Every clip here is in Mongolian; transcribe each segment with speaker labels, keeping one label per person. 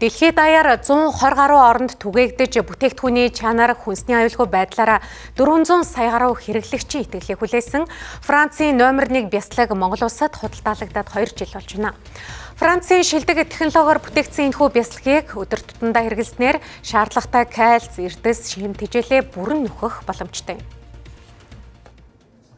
Speaker 1: Дэлхийд даяар 120 гаруй оронд түгээгдэж бүтээгдэхүүний чанар хүнсний аюулгүй байдлаараа 400 сая гаруй хэрэглэгчийн итгэлийг хүлээсэн Францын номер 1 бяцлаг Монгол улсад худалдаалагдаад 2 жил болж байна. Францын шилдэг технологиор бүтээгдсэн энэхүү бяцлагийг өдөр тутамдаа хэрэглэснээр шаардлагатай кальц, эрдэс, шим тэжээлээ бүрэн нөхөх боломжтой.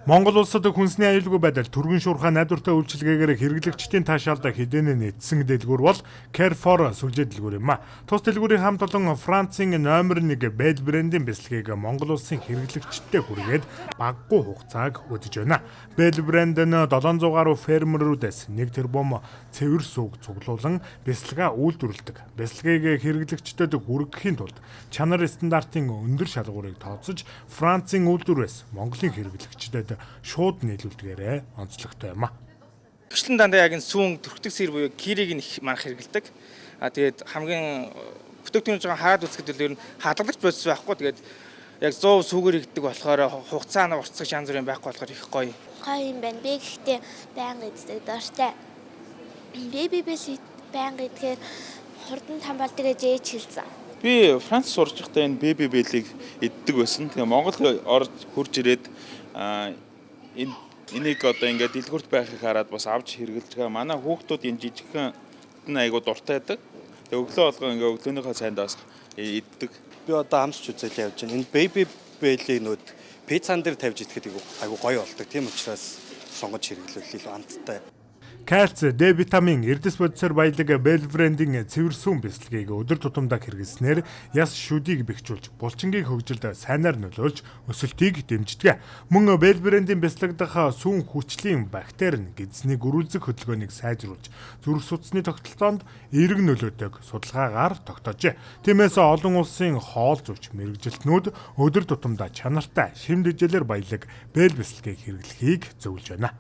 Speaker 2: Монгол улсад хүнсний аюулгүй байдал түргэн шуурхай найдвартай үйлчилгээгээр хэрэглэгчдийн таашаалда хэдийнэ нэтсэн дэлгүүр бол Carrefour сүлжээ дэлгүүр юм а. Тус дэлгүүрийн хамт олон Францын номер 1 Belle брендийн бяцлагийг Монгол улсын хэрэглэгчдэд хүргээд багагүй хугацааг өдөж байна. Belle брэнд нь 700 гаруй фермерүүдээс 1 тэрбум цэвэр сүг цуглуулан бяцлагаа үйлдвэрлэдэг. Бяцлагыг хэрэглэгчдэд хүргэхийн тулд чанар стандартын өндөр шалгуурыг тооцож Францын үйлдвэрээс Монголын хэрэглэгчдэд шууд нийлүүлдгээрээ онцлогтой юм а.
Speaker 3: Бичлэн дандаа яг энэ сүүн төрхтөг сэр буюу кирийг нь их манах хэрэгэлдэг. Тэгээд хамгийн бүтээгдэхүүний жоохон хараад үзэхэд л ер нь хадгалагч процесс байхгүй. Тэгээд яг 100 сүүгээр игдэг болохоор хугацаа нь уртсах шанс зүрийн байхгүй болохоор их гоё.
Speaker 4: Гоё юм байна. Би гэхдээ байнга иддэг дуртай. Би байнга идэхээр хурдан тамбалдаг гэж ээж хэлсэн.
Speaker 5: Би Франц сурч байхдаа энэ Baby Bell-ийг иддэг байсан. Тэгээ Монгол орж хурж ирээд энийг одоо ингээд дэлгүрт байхыг хараад бас авч хэрэглэж байгаа. Манай хүүхдүүд энэ жижигхэн айгуу дуртай байдаг. Тэгээ өглөө болгоо ингээд өглөөнийхөө сайндаас иддэг.
Speaker 6: Би одоо хамсч үзэл явж байна. Энэ Baby Bell-ийг нүүд пиццан дээр тавьж идэхэд айгуу гоё болдог. Тийм учраас сонгож хэрэглүүл илүү амттай.
Speaker 2: Кальц, Д витамин, эрдэс бодисоор баялаг Belle брендийн цэвэр сүм бяцлагийг өдөр тутамдаа хэрэглэснээр яс шүдийг бэхжүүлж, булчингийн хөгжилд сайнаар нөлөөлж өсөлтийг дэмждэг. Мөн Belle брендийн бяцлаг дах сүм хүчлийн бактери нь гидсний гөрүүлзэх хөдөлгөөнийг сайжруулж, зүрх судасны тогтолцоонд эерэг нөлөөдөг судалгаагаар тогтоожээ. Тиймээс олон улсын хоол зүйч мэрэгжилтнүүд өдөр тутамдаа чанартай шим дэжлэр баялаг Belle бяцлагийг хэрэглэхийг зөвлөж байна.